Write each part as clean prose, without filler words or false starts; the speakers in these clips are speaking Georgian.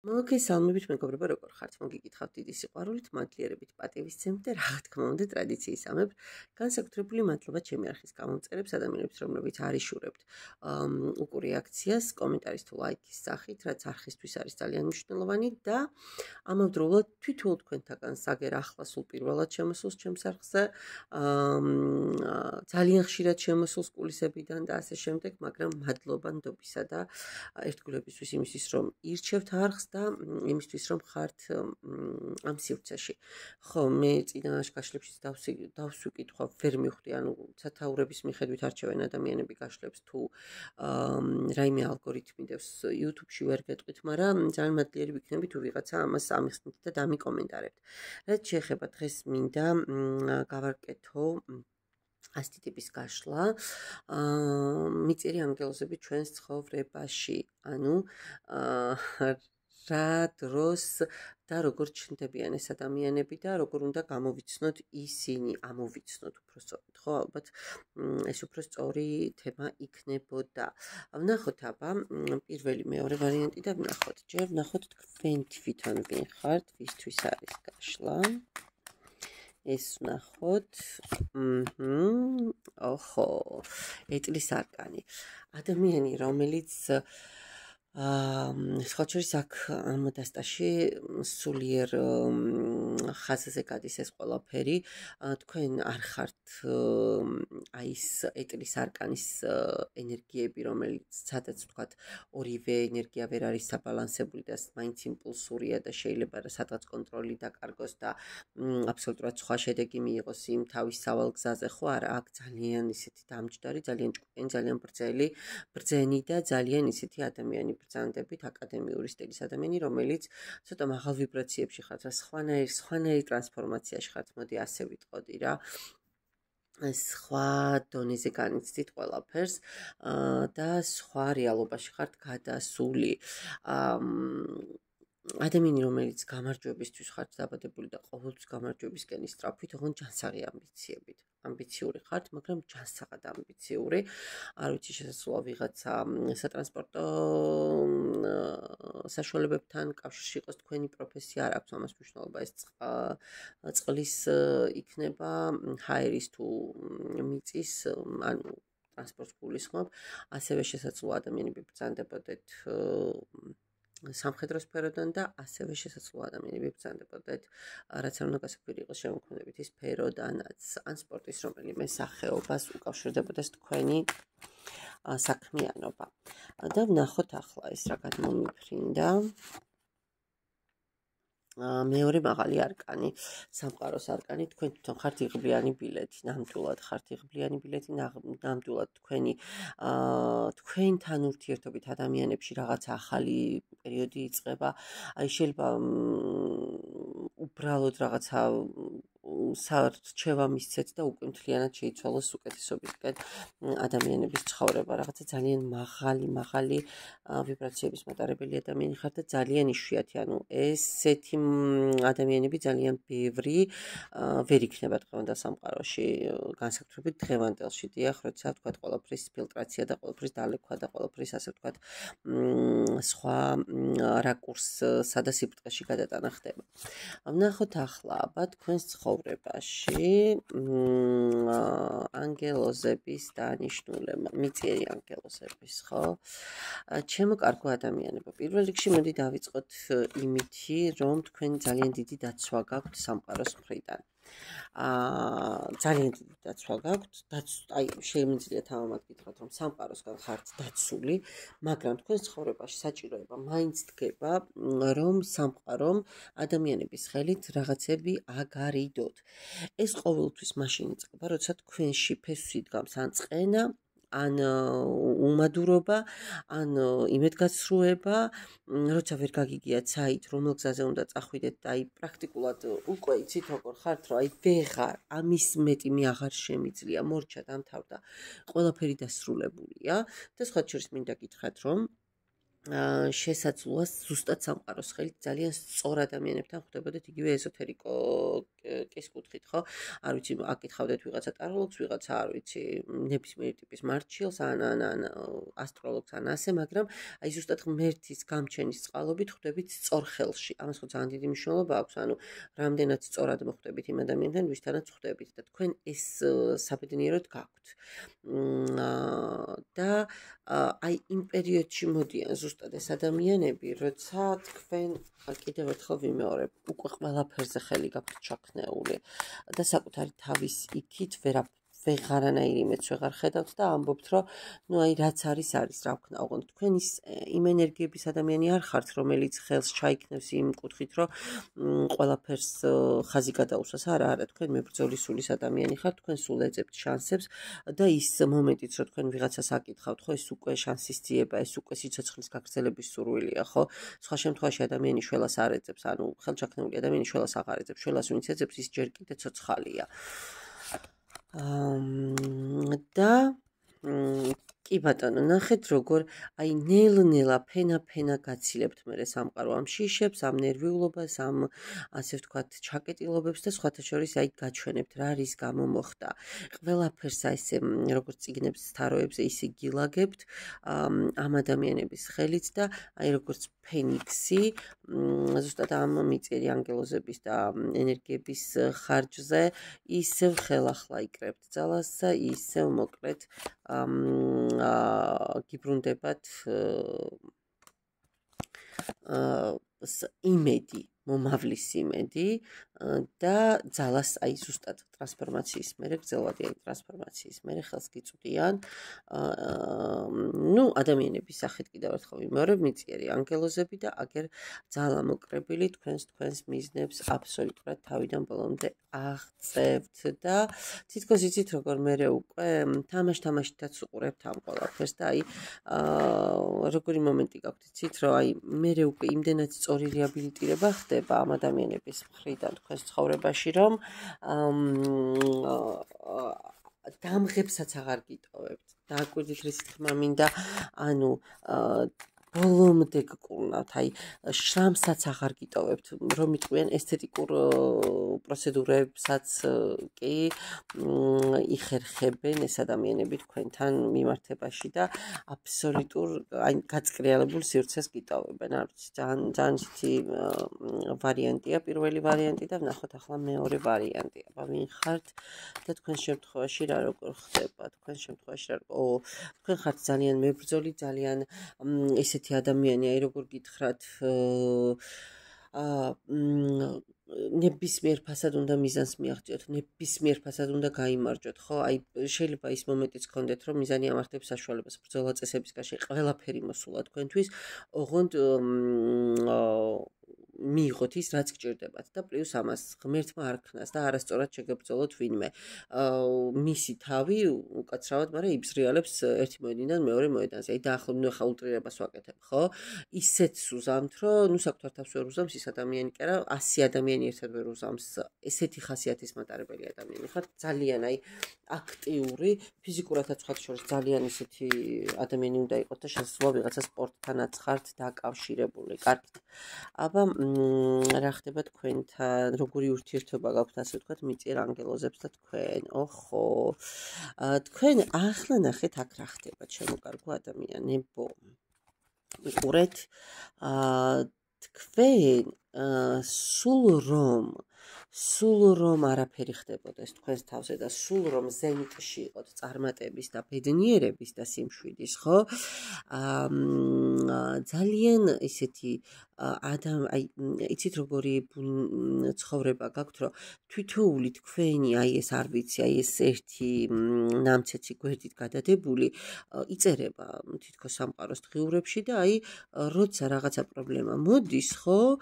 მოგესალმებით მეგობრებო, როგორ ხართ? მოგიკითხავთ დიდი სიყვარულით, მადლიერებით, პატივისცემით და რა თქმა უნდა ტრადიციისამებრ განსაკუთრებული მადლობა ჩემი არხის გამომწერებს ადამიანებს, რომლებიც არიშურებთ უკუ რეაქციას, კომენტარის თუ ლაიქის სახით, რაც არხისთვის არის ძალიან მნიშვნელოვანი და ამავდროულად თვითონ თქვენთაგან საგერ ახლა სულ პირველად შემოსულს ჩემს არხზე, ძალიან ხშირად შემოსულს კულისებიდან და ასე შემდეგ, მაგრამ მადლობა ნდობისა და ერთგულებისთვის იმისთვის, რომ ირჩევთ არხს და იმისთვის, რომ ხართ ამ სივრცეში. ხო, მე წინაშე გაშლებში დავსვიკითხვა, ვერ მივხვდი, ანუ სათაურების მიხედვით არჩევენ ადამიანები გაშლებს თუ რაიმე ალგორითმი დევს YouTube-ში ვერ გეტყვით, მაგრამ ძალიან მადლიერი ვიქნები თუ ვიღაცა ამას ამიხსნით და დამიკომენტარებთ. რაც შეეხება დღეს მინდა გავარკეთო ასეთი ტიპის გაშლა, მიწირი ანგელოზები ჩვენს ცხოვრებაში, ანუ რა დროს და როგორ ჩნდებიან ეს ადამიანები და როგორ უნდა გამოვიცნოთ ისინი, ამოვიცნოთ უბრალოდ, ხო, ალბათ ეს უფრო სწორი თემა იქნებოდა. ვნახოთ აბა, პირველი, მეორე ვარიანტი და ვნახოთ. ჯერ ვნახოთ თქვენ თვითონ ვინ ხართ, ვისთვის არის გაშლა. ეს ვნახოთ. ოხო, ეტლის არკანი. ადამიანი, რომელიც სხვაჩვერის აქ ამ დასტაში სულიერ ხაზზე გადის ეს ყველაფერი, თქვენ არ ხართ აი ეს ეტლის არკანის ენერგიები, რომელიც სადაც ვთქვათ ორივე ენერგია ვერ არის საბალანსებული და მაინც იმპულსურია და შეიძლება სადღაც კონტროლი დაკარგოს და აბსოლუტურად სხვა შედეგი მიიღოს იმ თავის სავალ გზაზე, ხო არა, აქ ძალიან ისეთი დამჯდარი, ძალიან ჭკვიანი, ძალიან ბრძენი და ძალიან ისეთი ადამიანი ბრძანდებით, აკადემიური სტილის ადამიანი, რომელიც ცოტა მაღალ ვიბრაციებში ხართ, სხვანაირი ტრანსფორმაციაში ხართ, მოდი ასე ვიტყოდი რა. სხვა დონეზე განიცდით ყველაფერს და სხვა რეალობაში ხართ გადასული. ადამიანი, რომელიც გამარჯვებისთვის ხართ დაბადებული და ყოველთვის გამარჯვებისკენ ისწრაფვით, ოღონდ ჯანსაღი ამბიციებით. ამბიციური ხართ, მაგრამ ჯანსაღად ამბიციური. არ ვიცი, შესაძლოა ვიღაცა სატრანსპორტო საშუალებებთან კავშირში იყოს თქვენი პროფესია, არ აქვს ამას მნიშვნელობა, ეს წყლის იქნება, ჰაერის თუ მიწის, ანუ ტრანსპორტს გულისხმობ, ასევე შესაძლოა ადამიანები ბრძანდებოდეთ სამხედრო სფეროდან და ასევე შესაძლოა ადამიანები ბრძანდებოდეთ, რაც არ უნდა გასაკვირი იყოს შემოქმედებითი სფეროდანაც, ან სპორტის რომელიმე სახეობას უკავშირდებოდეს თქვენი საქმიანობა. და ვნახოთ ახლა ეს რა გადმომიფრინდა. მეორე მაღალი არკანი, სამყაროს არკანი, თქვენ თვითონ ხართ იღბლიანი ბილეთი, ნამდვილად ხართ იღბლიანი ბილეთი, ნამდვილად თქვენთან ურთიერთობით ადამიანებში რაღაცა ახალი პერიოდი იწყება, აი შეიძლება უბრალოდ რაღაცა საარჩევა მისცეთ და უკვე მთლიანად შეიცვალოს უკეთესობისკენ ადამიანების ცხოვრება, რაღაცა ძალიან მაღალი ვიბრაციების მატარებელი ადამიანი ხართ და ძალიან იშვიათი, ანუ ესეთი ადამიანები ძალიან ბევრი ვერ იქნება დღევანდელ სამყაროში, განსაკუთრებით დღევანდელში, დიახ, როცა ვთქვათ ყველაფრის ფილტრაცია და ყველაფრის დალექვა და ყველაფრის ასე ვთქვათ სხვა რაკურსსა და სიბრტყეში გადატანა ხდება. ვნახოთ ახლა აბა თქვენს ცხოვრებაში ანგელოზების დანიშნულება, მიწიერი ანგელოზების, ხო? ჩემო კარგო ადამიანებო, პირველ რიგში მოდი დავიწყოთ იმითი, რომ თქვენ ძალიან დიდი დაცვა გაქვთ სამყაროს მხრიდან. ძალიან დიდი დაცვა გაქვთ, აი შემიძლია თავად გითხრათ, რომ სამყაროსგან ხართ დაცული, მაგრამ თქვენ ცხოვრებაში საჭიროება მაინც დგება, რომ სამყარომ ადამიანების ხელით რაღაცები აგარიდოთ. ეს ყოველთვის მაშინ იწყება, როცა თქვენში ფესვი დგამს ან წყენა, ან უმადურობა, ან იმედგაცრუება, როცა ვერ გაგიგიათ საით, რომელ გზაზე უნდა წახვიდეთ და აი პრაქტიკულად უკვე იცით როგორ ხართ, რომ აი ვეღარ, ამის მეტი მე აღარ შემიძლია, მორჩა დამთავრდა, ყველაფერი დასრულებულია და სხვა შორის მინდა გითხრათ, რომ შესაძლოა ზუსტად სამყაროს ხელით ძალიან სწორ ადამიანებთან ხვდებოდეთ იგივე ეზოთერიკის კუთხით, ხო? არ ვიცი, აკითხავდეთ ვიღაცა ტაროლოგს, ვიღაცა არ ვიცი, ნებისმიერი ტიპის მარჩილს, ან ასტროლოგს, ან ასე, მაგრამ აი ზუსტად ღმერთის გამჩენის წყალობით ხვდებით სწორ ხელში. ამას ხო ძალიან დიდი მნიშვნელობა აქვს, ანუ რამდენად სწორად მოხვდებით იმ ადამიანთან, ვისთანაც ხვდებით და თქვენ ეს საბედნიეროდ გაქვთ. და აი იმ პერიოდში მოდიან ზუსტად ეს ადამიანები, როცა თქვენ კიდევ ერთხელ ვიმეორებ, უკვე ყველაფერზე ხელი გაქვთ ჩაქნეული და საკუთარი თავის იქით ვეღარანაირი იმედს ვეღარ ხედავთ და ამბობთ, რომ ნუ აი რაც არის, რა ვქნა, ოღონდ თქვენ იმ ენერგიების ადამიანი არ ხართ, რომელიც ხელს ჩაიქნევს იმ კუთხით, რომ ყველაფერს ხაზი გადაუსვას. არა, თქვენ მებრძოლის სულის ადამიანი ხართ, თქვენ სულ ეძებთ შანსებს და ის მომენტიც, რომ თქვენ ვიღაცას აკითხავთ, ხო, ეს უკვე შანსის ძიება, ეს უკვე სიცოცხლის გაგრძელების სურვილია, ხო? სხვა შემთხვევაში ადამიანი შველას არ ეძებს, ანუ ხელჩაქნეული ადამიანი შველას აღარ ეძებს, შველას ვინც ეძებს, ის ჯერ კიდე ცოცხალია. და კი ბატონო, ნახეთ როგორ აი ნელ-ნელა ფენა გაცილებთ მე სამყარო ამ შიშებს, ამ ნერვიულობას, ამ ასე ვთქვათ, ჩაკეტილობებს და სხვათა შორის აი გაჩვენებთ რა რის გამო მოხდა. ყველაფერს აი ესე როგორც წიგნებს თაროებზე ისე გილაგებთ ამ ადამიანების ხელით და აი როგორც ფენიქსი ზუსტად ამ მიწიერი ანგელოზების და ენერგიების ხარჯზე ისევ ხელახლა იკრებთ ძალას და ისევ მოკლედ გიბრუნდებათ იმედი, მომავლის იმედი და ძალას აი ზუსტად ტრანსფორმაციის მერე გრძელვადიანი ტრანსფორმაციის მერე ხელს გიწვდიან. ნუ ადამიანების სახით კიდევ ერთხელ ვიმეორებ, მიწიერი ანგელოზები და აგერ ძალამოკრებილი თქვენს მიზნებს აბსოლუტურად თავიდან ბოლომდე აღწევთ და თითქოს იცით როგორ მერე უკვე თამაშითაც უყურებთ ამ ყველაფერს და აი როგორი მომენტი გაქვთ, იცით, რომ აი მერე უკვე იმდენად სწორი რეაბილიტირება ხდება ამ ადამიანების მხრიდან თქვენს ცხოვრებაში, რომ დამღებსაც აღარ გიტოვებთ. დააკვირდით რისი თქმა მინდა, ანუ ბოლომდე გკურნავთ, აი შრამსაც აღარ გიტოვებთ, რომ იყვიან ესთეტიკურ პროცედურებსაც კი იხერხებენ ეს ადამიანები თქვენთან მიმართებაში და აბსოლუტურ აი გაწყრიალებულ სივრცეს გიტოვებენ. არ ვიცი, ძალიან ისეთი ვარიანტია, პირველი ვარიანტი და ვნახოთ ახლა მეორე ვარიანტი. აბა ვინ ხართ და თქვენ შემთხვევაში რა როგორ ხდება? თქვენ შემთხვევაში თქვენ ხართ ძალიან მებრძოლი, ძალიან ესეთი ადამიანი, აი როგორ გითხრათ, ნებისმიერ ფასად უნდა მიზანს მიაღწიოთ, ნებისმიერ ფასად უნდა გაიმარჯვოთ, ხო? აი შეიძლება ის მომენტიც გქონდეთ, რომ მიზანი ამართებს საშუალებას, ბრძოლა წესების გარეშე ყველაფერი მოსულა თქვენთვის, ოღონდ მიიღოთ ის, რაც გჭირდებათ და პლუს ამას ღმერთმა არ ქნას და არასწორად შეგებრძოლოთ ვინმე. მისი თავი უკაცრავად, მაგრამ იბზრიალებს ერთი მოედნიდან მეორე მოედანზე. აი დაახლოებით ახლა ულტრირებას ვაკეთებ, ხო? ისეთ უზამთ, რომ ნუ საკუთარ თავს ვერ უზამს ის ადამიანი კი არა, 100 ადამიანი ერთად ვერ უზამს. ესეთი ხასიათის მატარებელი ადამიანი ხართ, ძალიან აი აქტიური, ფიზიკურადაც ხართ შორის ძალიან ისეთი ადამიანი უნდა იყოთ და შესაძლოა ვიღაცა სპორტთანაც ხართ დაკავშირებული. კარგით. აბა რა ხდება თქვენთან, როგორი ურთიერთობა გაქვთ, ასე ვთქვათ, მიწიერ ანგელოზებს და თქვენ? ოხო. თქვენ ახლა ნახეთ აქ რა ხდება, ჩემო კარგო ადამიანებო. ვიყურეთ, თქვენ სულ რომ არაფერი ხდებოდეს თქვენს თავზე და სულ რომ ზენიტში იყოთ წარმატების და ბედნიერების და სიმშვიდის, ხო? ძალიან ისეთი აი იცით როგორი ცხოვრება გაქვთ, რომ თვითოული თქვენი აი ეს არ ვიცი, აი ეს ერთი ნამცეცი გვერდით გადადებული იწერება თითქოს სამყაროს დღიურებში და აი როცა რაღაცა პრობლემა მოდის, ხო?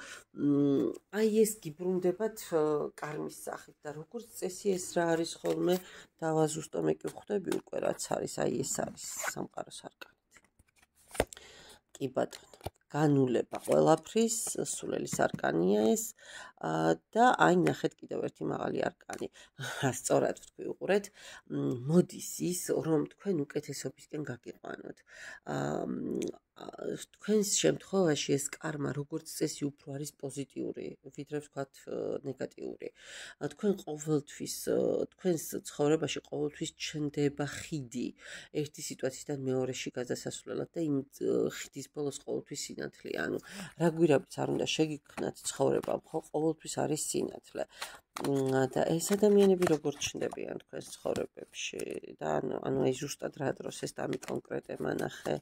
აი ეს გიბრუნდებათ კარმის სახით და როგორც წესი ეს რა არის ხოლმე დავაზუსტო მე კი ვხვდები უკვე რაც არის, აი ეს არის სამყაროს არკანით. კი ბატონო, განულება ყველაფრის, სულელის არკანია ეს და აი ნახეთ კიდევ ერთი მაღალი არკანი. სწორად ვთქვი, უყურეთ, მოდის ის, რომ თქვენ უკეთესობისკენ გაგიყვანოთ. თქვენს შემთხვევაში ეს კარმა როგორც წესი უფრო არის პოზიტიური, ვიდრე ვთქვათ ნეგატიური. თქვენ ყოველთვის თქვენს ცხოვრებაში ყოველთვის ჩნდება ხიდი ერთი სიტუაციიდან მეორეში გადასასვლელად და იმ ხიდის ბოლოს ყოველთვის სინათლეა. ანუ რა გვირაბიც არ უნდა შეგიქმნათ ცხოვრება, ხო ყოველთვის არის სინათლე. და ეს ადამიანები როგორ ჩნდებიან თქვენს ცხოვრებებში და ანუ აი ზუსტად რა დროს ეს დამიკონკრეტება ნახე.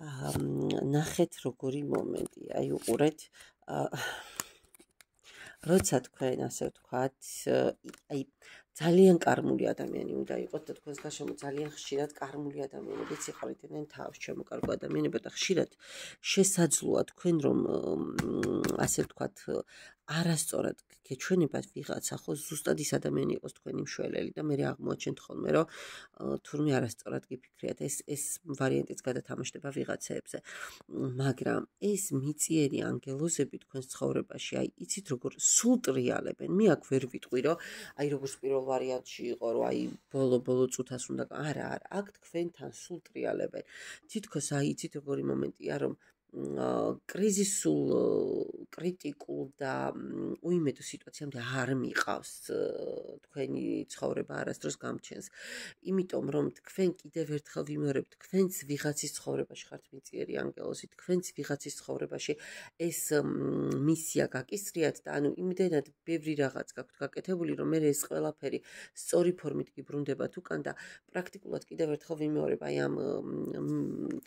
ნახეთ როგორი მომენტია, აი უყურეთ, როცა თქვენ ასე ვთქვათ, აი ძალიან კარმული ადამიანი უნდა იყოთ და თქვენს გარშემო ძალიან ხშირად კარმული ადამიანებიც იყავით თავს ჩემო კარგო ადამიანებო და ხშირად შესაძლოა თქვენ რომ ასე ვთქვათ არასწორად გეჩვენებათ ვიღაცა ხო ზუსტად ის ადამიანი იყოს თქვენი მშველელი და მე აღმოაჩენთ ხოლმე რომ თურმე არასწორად გიფიქრიათ ეს ვარიანტიც გადათამაშდება ვიღაცეებზე მაგრამ ეს მიწიერი ანგელოზები თქვენს ცხოვრებაში აი იცით როგორ სულ ტრიალებენ მე აქ ვერ ვიტყვი რომ აი როგორც პირველ ვარიანტში იყო რომ აი ბოლო წუთას უნდა არა აქ თქვენთან სულ ტრიალებენ თითქოს აი იცით როგორი მომენტია რომ კრიზისულ კრიტიკულ და უიმედო სიტუაციამდე არ მიყავს თქვენი ცხოვრება არასდროს გამჩენს იმიტომ რომ თქვენ კიდევ ერთხელ ვიმეორებთ თქვენც ვიღაცის ცხოვრებაში ხართ მიწიერი ანგელოზი თქვენც ვიღაცის ცხოვრებაში ეს მისია გაკისრიათ და ანუ იმდენად ბევრი რაღაც გაქვთ გაკეთებული რომ მე ეს ყველაფერი სწორი ფორმით გიბრუნდებათ უკან და პრაქტიკულად კიდევ ერთხელ ვიმეორებ აი ამ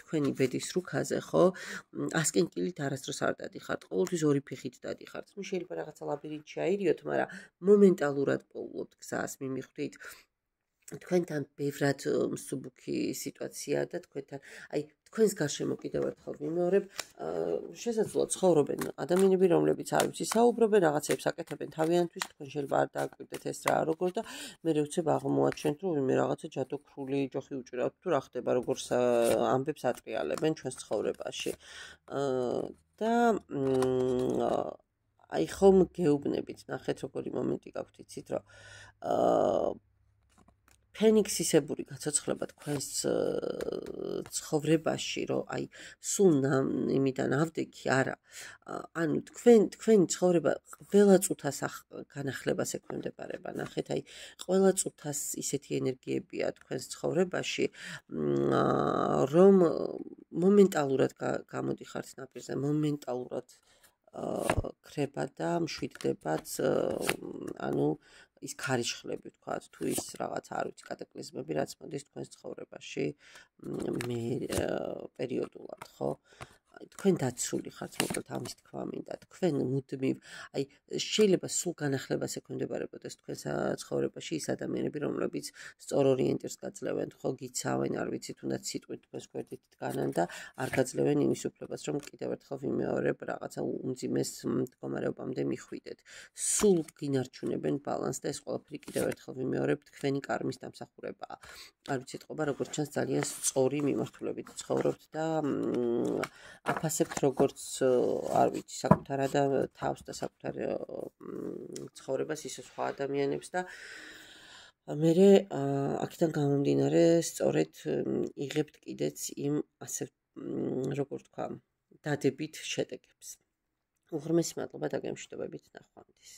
თქვენი ბედის რუქაზე ხო ასკენ კილით არასდროს არ დადიხართ, ყოველთვის ორი ფეხით დადიხართ. ნუ შეიძლება რაღაცა ლაბირინთში აირიოთ, მაგრამ მომენტალურად პოულობთ გზას, მიმიხვდით. თქვენთან ბევრად მსუბუქი სიტუაცია და თქვენთან, აი, თქვენს გარშემო კიდევ ერთხელ ვიმეორებ, შესაძლოა ცხოვრობენ ადამიანები, რომლებიც არ ვიცი, საუბრობენ, რაღაცებს აკეთებენ თავიანთვის, თქვენ შეიძლება არ დააკვირდეთ ეს რა როგორ და მე უცებ აღმოაჩენთ, რომ ვინმე რაღაცა ჯადოქრული ჯოხი უჭირავთ თუ რა ხდება, როგორ ამბებს ატრიალებენ ჩვენს ცხოვრებაში. და აი ხომ გეუბნებით, ნახეთ როგორი მომენტი გაქვთ, იცით რომ ფენიქსისებური გაცოცხლება თქვენს ცხოვრებაში, რომ აი სულ იმიდან ავდექი არა. ანუ თქვენი ცხოვრება ყველა წუთას განახლებას ექვემდებარება. ნახეთ, აი ყველა წუთას ისეთი ენერგიებია თქვენს ცხოვრებაში, რომ მომენტალურად გამოდიხართ ნაპირზე, მომენტალურად ქრება და მშვიდდებაც, ანუ ის ქარიშხლები ვთქვათ, თუ ის რაღაც არ ვიცი კატაკლიზმები, რაც მოდის თქვენს ცხოვრებაში მე პერიოდულად, ხო? თქვენ დაცული ხართ, მოკლედ ამის თქვა მინდა. თქვენ მუდმივ, აი შეიძლება სულ განახლებას ექვემდებარებოდეს თქვენს ცხოვრებაში ის ადამიანები, რომლებიც სწორ ორიენტირს გაძლევენ, ხო, გიცავენ, არ ვიცი, თუნდაც სიტყვით თქვენს გვერდით დგანან და არ გაძლევენ იმის უფლებას, რომ კიდევ ერთხელ ვიმეორებ რაღაცა უმძიმეს მდგომარეობამდე მიხვიდეთ. სულ გინარჩუნებენ ბალანსს და ეს ყველაფერი კიდევ ერთხელ ვიმეორებ, თქვენი კარმის დამსახურებაა. არ ვიცი, ეთყობა როგორც ჩანს ძალიან სწორი მიმართულებით ცხოვრობთ და აფასებთ როგორც არ ვიცი საკუთარ თავს და საკუთარ ცხოვრებას ისე სხვა ადამიანებს და მე აქედან გამომდინარე სწორედ იღებთ კიდეც იმ ასე როგორ ვთქვა დადებით შედეგებს. უღრმესი მადლობა და გემშვიდობებით ნახვამდის.